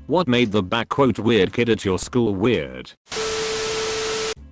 What made the "weird kid at your school" weird?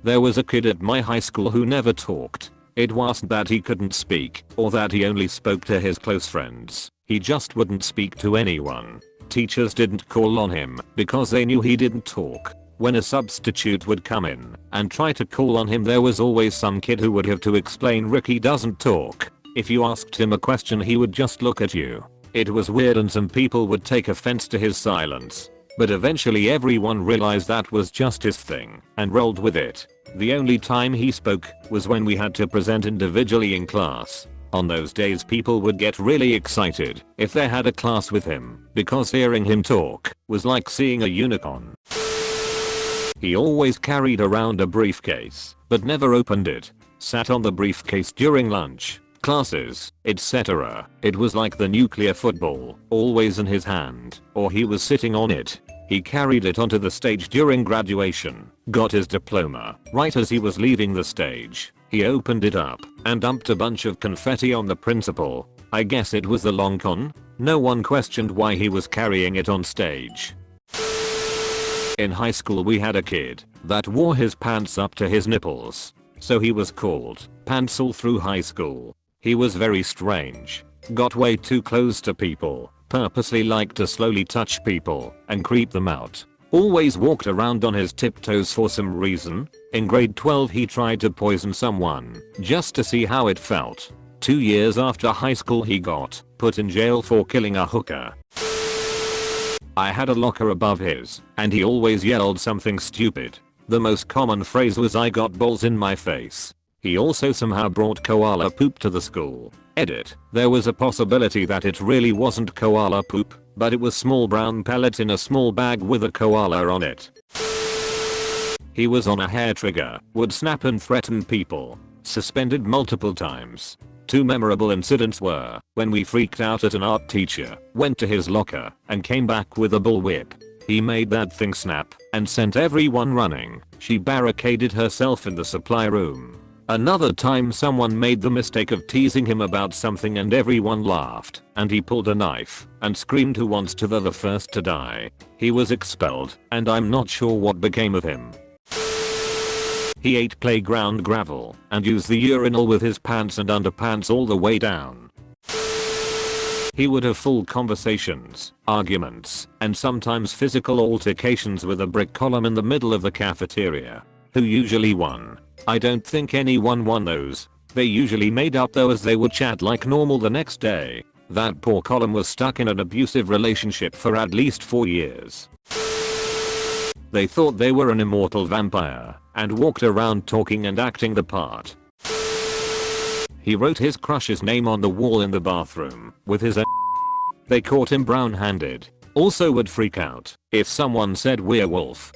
There was a kid at my high school who never talked. It wasn't that he couldn't speak or that he only spoke to his close friends. He just wouldn't speak to anyone. Teachers didn't call on him because they knew he didn't talk. When a substitute would come in and try to call on him, there was always some kid who would have to explain Ricky doesn't talk. If you asked him a question, he would just look at you. It was weird and some people would take offense to his silence. But eventually everyone realized that was just his thing and rolled with it. The only time he spoke was when we had to present individually in class. On those days people would get really excited if they had a class with him because hearing him talk was like seeing a unicorn. He always carried around a briefcase but never opened it. Sat on the briefcase during lunch, classes, etc. It was like the nuclear football, always in his hand, or he was sitting on it. He carried it onto the stage during graduation, got his diploma. Right as he was leaving the stage, he opened it up and dumped a bunch of confetti on the principal. I guess it was the long con? No one questioned why he was carrying it on stage. In high school we had a kid that wore his pants up to his nipples. So he was called Pants all through high school. He was very strange. Got way too close to people. Purposely liked to slowly touch people and creep them out. Always walked around on his tiptoes for some reason. In grade 12 he tried to poison someone just to see how it felt. 2 years after high school he got put in jail for killing a hooker. I had a locker above his and he always yelled something stupid. The most common phrase was "I got balls in my face." He also somehow brought koala poop to the school. Edit. There was a possibility that it really wasn't koala poop, but it was small brown pellets in a small bag with a koala on it. He was on a hair trigger, would snap and threaten people. Suspended multiple times. 2 memorable incidents were when we freaked out at an art teacher, went to his locker, and came back with a bullwhip. He made that thing snap and sent everyone running. She barricaded herself in the supply room. Another time someone made the mistake of teasing him about something and everyone laughed, and he pulled a knife and screamed, "Who wants to be the first to die?" He was expelled and I'm not sure what became of him. He ate playground gravel and used the urinal with his pants and underpants all the way down. He would have full conversations, arguments, and sometimes physical altercations with a brick column in the middle of the cafeteria. Who usually won? I don't think anyone won those. They usually made up though, as they would chat like normal the next day. That poor column was stuck in an abusive relationship for at least 4 years. They thought they were an immortal vampire and walked around talking and acting the part. He wrote his crush's name on the wall in the bathroom with his They caught him brown-handed. Also would freak out if someone said werewolf.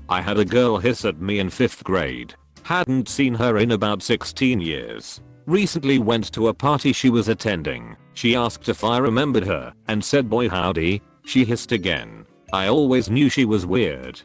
I had a girl hiss at me in 5th grade. Hadn't seen her in about 16 years. Recently went to a party she was attending. She asked if I remembered her and said, "Boy howdy." She hissed again. I always knew she was weird.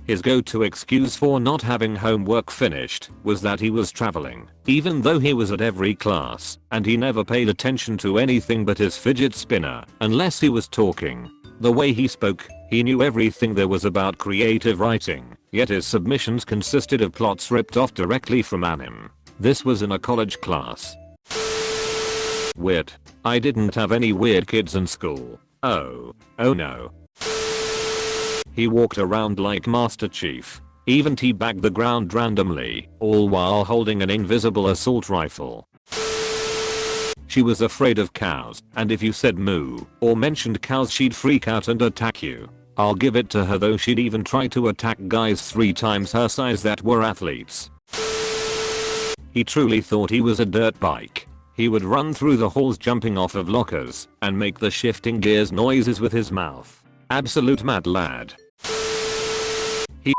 His go-to excuse for not having homework finished was that he was traveling, even though he was at every class, and he never paid attention to anything but his fidget spinner unless he was talking. The way he spoke, he knew everything there was about creative writing, yet his submissions consisted of plots ripped off directly from anime. This was in a college class. Weird. I didn't have any weird kids in school. Oh no. He walked around like Master Chief. Even teabagged the ground randomly, all while holding an invisible assault rifle. She was afraid of cows, and if you said moo or mentioned cows she'd freak out and attack you. I'll give it to her though, she'd even try to attack guys 3 times her size that were athletes. He truly thought he was a dirt bike. He would run through the halls jumping off of lockers and make the shifting gears noises with his mouth. Absolute mad lad. He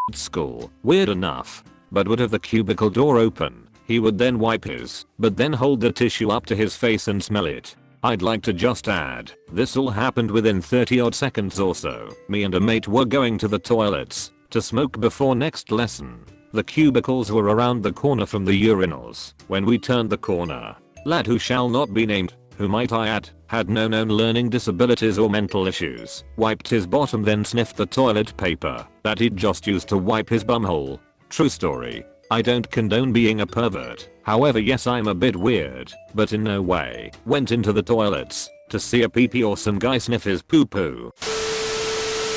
at school, weird enough, but would have the cubicle door open. He would then wipe his, but then hold the tissue up to his face and smell it. I'd like to just add, this all happened within 30 odd seconds or so. Me and a mate were going to the toilets to smoke before next lesson. The cubicles were around the corner from the urinals. When we turned the corner, lad who shall not be named who might I add, had no known learning disabilities or mental issues, wiped his bottom then sniffed the toilet paper that he'd just used to wipe his bumhole. True story. I don't condone being a pervert, however yes I'm a bit weird, but in no way went into the toilets to see a pee-pee or some guy sniff his poo-poo.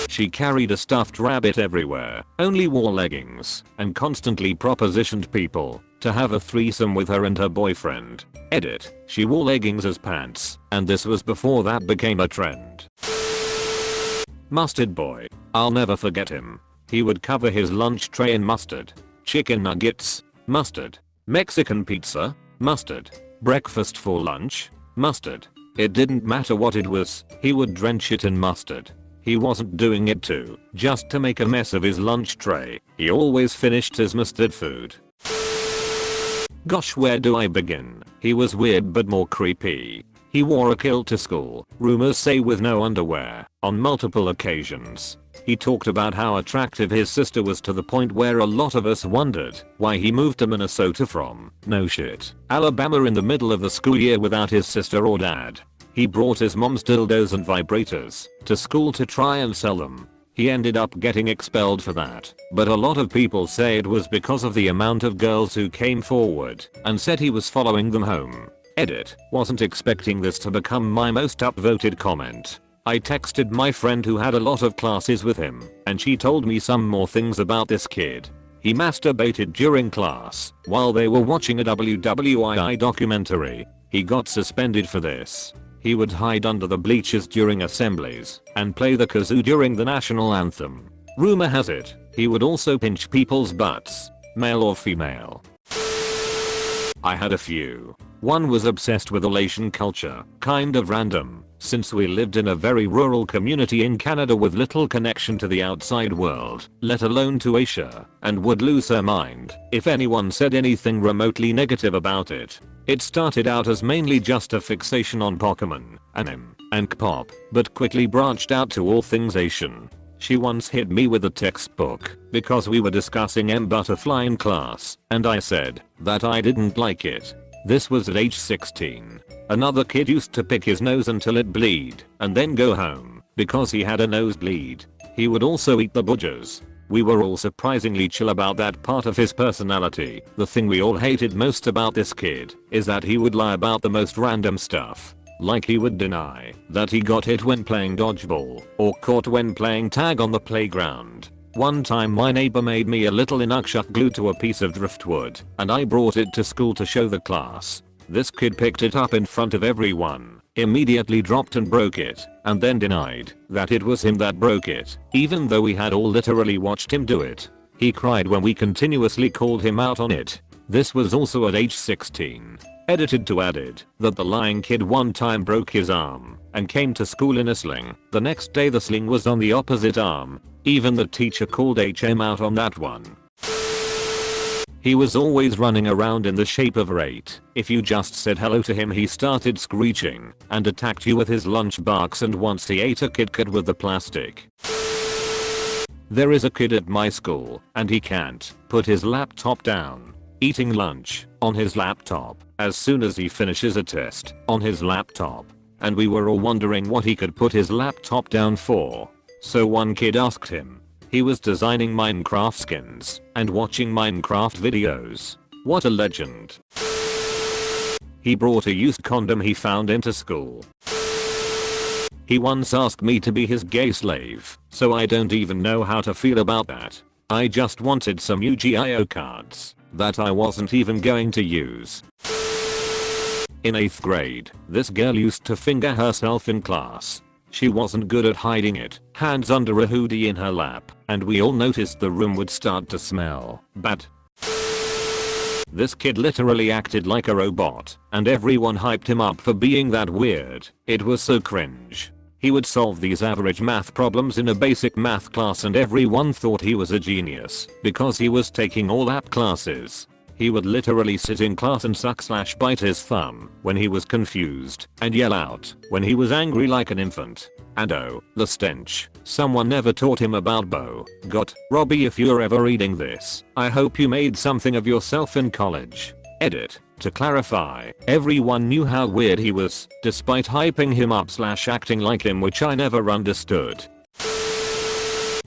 She carried a stuffed rabbit everywhere, only wore leggings, and constantly propositioned people to have a threesome with her and her boyfriend. Edit. She wore leggings as pants, and this was before that became a trend. Mustard boy. I'll never forget him. He would cover his lunch tray in mustard. Chicken nuggets. Mustard. Mexican pizza. Mustard. Breakfast for lunch. Mustard. It didn't matter what it was, he would drench it in mustard. He wasn't doing it just to make a mess of his lunch tray. He always finished his mustard food. Gosh, where do I begin? He was weird but more creepy. He wore a kilt to school, rumors say with no underwear, on multiple occasions. He talked about how attractive his sister was to the point where a lot of us wondered why he moved to Minnesota from, no shit, Alabama in the middle of the school year without his sister or dad. He brought his mom's dildos and vibrators to school to try and sell them. He ended up getting expelled for that, but a lot of people say it was because of the amount of girls who came forward and said he was following them home. Edit. Wasn't expecting this to become my most upvoted comment. I texted my friend who had a lot of classes with him, and she told me some more things about this kid. He masturbated during class while they were watching a WWII documentary. He got suspended for this. He would hide under the bleachers during assemblies and play the kazoo during the national anthem. Rumor has it, he would also pinch people's butts, male or female. I had a few. One was obsessed with elation culture, kind of random, since we lived in a very rural community in Canada with little connection to the outside world, let alone to Asia, and would lose her mind if anyone said anything remotely negative about it. It started out as mainly just a fixation on Pokemon, anime, and K-pop, but quickly branched out to all things Asian. She once hit me with a textbook because we were discussing M Butterfly in class, and I said that I didn't like it. This was at age 16. Another kid used to pick his nose until it bleed and then go home because he had a nosebleed. He would also eat the budgers. We were all surprisingly chill about that part of his personality. The thing we all hated most about this kid is that he would lie about the most random stuff. Like he would deny that he got hit when playing dodgeball or caught when playing tag on the playground. One time my neighbor made me a little inukshuk glued to a piece of driftwood and I brought it to school to show the class. This kid picked it up in front of everyone, immediately dropped and broke it, and then denied that it was him that broke it, even though we had all literally watched him do it. He cried when we continuously called him out on it. This was also at age 16. Edited to added that the lying kid one time broke his arm and came to school in a sling. The next day the sling was on the opposite arm. Even the teacher called HM out on that one. He was always running around in the shape of a 8. If you just said hello to him he started screeching and attacked you with his lunch box, and once he ate a Kit Kat with the plastic. There is a kid at my school and he can't put his laptop down. Eating lunch on his laptop as soon as he finishes a test on his laptop. And we were all wondering what he could put his laptop down for. So one kid asked him. He was designing Minecraft skins and watching Minecraft videos. What a legend. He brought a used condom he found into school. He once asked me to be his gay slave, so I don't even know how to feel about that. I just wanted some Yu-Gi-Oh cards that I wasn't even going to use. In 8th grade, this girl used to finger herself in class. She wasn't good at hiding it, hands under a hoodie in her lap, and we all noticed the room would start to smell bad. This kid literally acted like a robot, and everyone hyped him up for being that weird. It was so cringe. He would solve these average math problems in a basic math class and everyone thought he was a genius because he was taking all app classes. He would literally sit in class and suck/bite his thumb when he was confused and yell out when he was angry like an infant. And oh, the stench. Someone never taught him about Bo. God, Robbie, if you're ever reading this, I hope you made something of yourself in college. Edit. To clarify, everyone knew how weird he was, despite hyping him up / acting like him, which I never understood.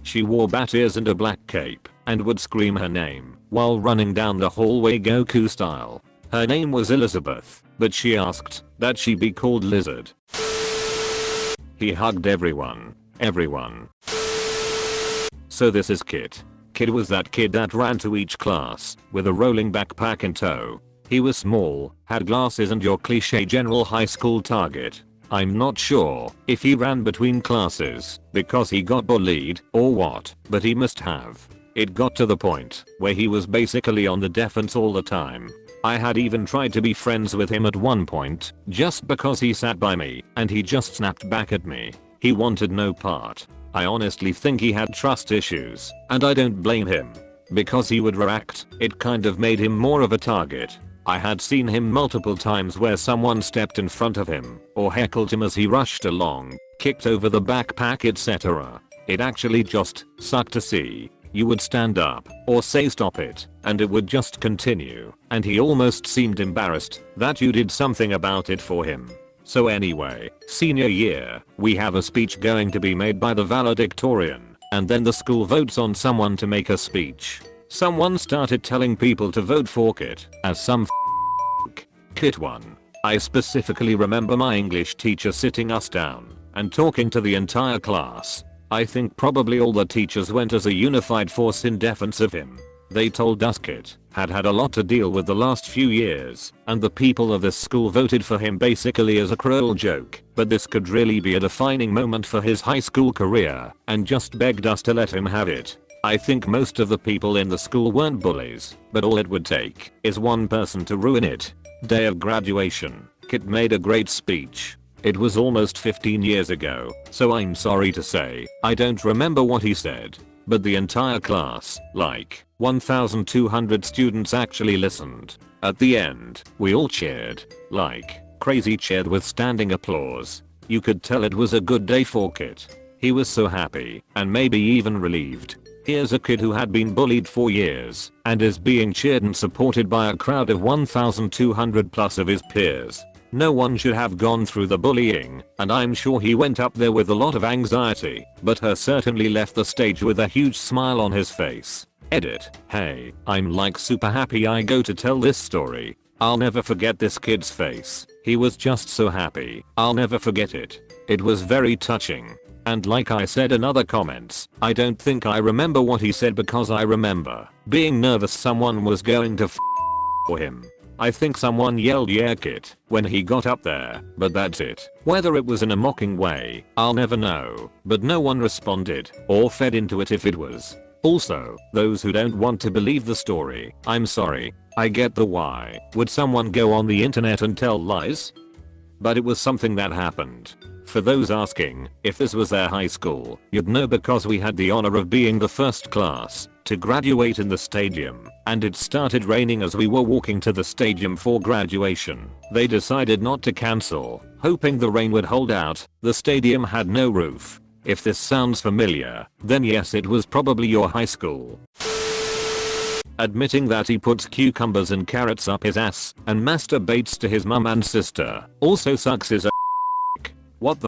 She wore bat ears and a black cape, and would scream her name while running down the hallway Goku style. Her name was Elizabeth, but she asked that she be called Lizard. He hugged everyone. So this is Kit. Kid was that kid that ran to each class with a rolling backpack in tow. He was small, had glasses, and your cliche general high school target. I'm not sure if he ran between classes because he got bullied or what, but he must have. It got to the point where he was basically on the defense all the time. I had even tried to be friends with him at one point just because he sat by me and he just snapped back at me. He wanted no part. I honestly think he had trust issues, and I don't blame him. Because he would react, it kind of made him more of a target. I had seen him multiple times where someone stepped in front of him or heckled him as he rushed along, kicked over the backpack, etc. It actually just sucked to see. You would stand up or say stop it, and it would just continue, and he almost seemed embarrassed that you did something about it for him. So anyway, senior year, we have a speech going to be made by the valedictorian, and then the school votes on someone to make a speech. Someone started telling people to vote for Kit, as some Kit won. I specifically remember my English teacher sitting us down and talking to the entire class. I think probably all the teachers went as a unified force in defense of him. They told us Kit had had a lot to deal with the last few years, and the people of this school voted for him basically as a cruel joke, but this could really be a defining moment for his high school career, and just begged us to let him have it. I think most of the people in the school weren't bullies, but all it would take is one person to ruin it. Day of graduation, Kit made a great speech. It was almost 15 years ago, so I'm sorry to say, I don't remember what he said. But the entire class, like 1,200 students, actually listened. At the end, we all cheered, like crazy, cheered with standing applause. You could tell it was a good day for Kit. He was so happy, and maybe even relieved. Here's a kid who had been bullied for years, and is being cheered and supported by a crowd of 1,200 plus of his peers. No one should have gone through the bullying, and I'm sure he went up there with a lot of anxiety, but he certainly left the stage with a huge smile on his face. Edit. Hey, I'm like super happy I go to tell this story. I'll never forget this kid's face. He was just so happy. I'll never forget it. It was very touching. And like I said in other comments, I don't think I remember what he said because I remember being nervous someone was going to for him. I think someone yelled "Yeah Kit" when he got up there, but that's it. Whether it was in a mocking way, I'll never know, but no one responded or fed into it if it was. Also, those who don't want to believe the story, I'm sorry. I get the why. Would someone go on the internet and tell lies? But it was something that happened. For those asking if this was their high school, you'd know because we had the honor of being the first class to graduate in the stadium, and it started raining as we were walking to the stadium for graduation. They decided not to cancel, hoping the rain would hold out. The stadium had no roof. If this sounds familiar, then yes, it was probably your high school. Admitting that he puts cucumbers and carrots up his ass and masturbates to his mum and sister also sucks his What the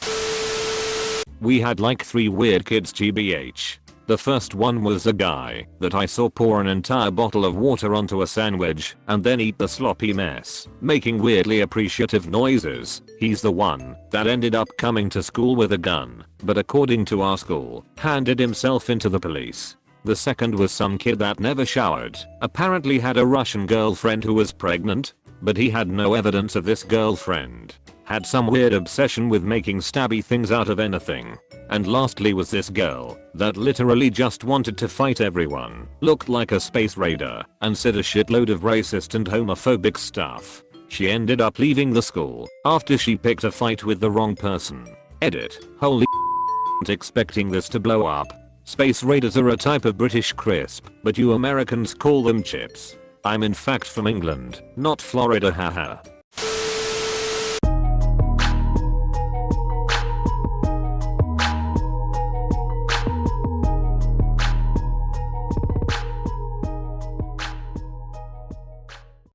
f? We had like 3 weird kids GBH. The first one was a guy that I saw pour an entire bottle of water onto a sandwich and then eat the sloppy mess, making weirdly appreciative noises. He's the one that ended up coming to school with a gun, but according to our school, handed himself into the police. The second was some kid that never showered, apparently had a Russian girlfriend who was pregnant, but he had no evidence of this girlfriend. Had some weird obsession with making stabby things out of anything. And lastly was this girl that literally just wanted to fight everyone, looked like a space raider, and said a shitload of racist and homophobic stuff. She ended up leaving the school after she picked a fight with the wrong person. Edit. Holy expecting this to blow up. Space raiders are a type of British crisp, but you Americans call them chips. I'm in fact from England, not Florida, haha.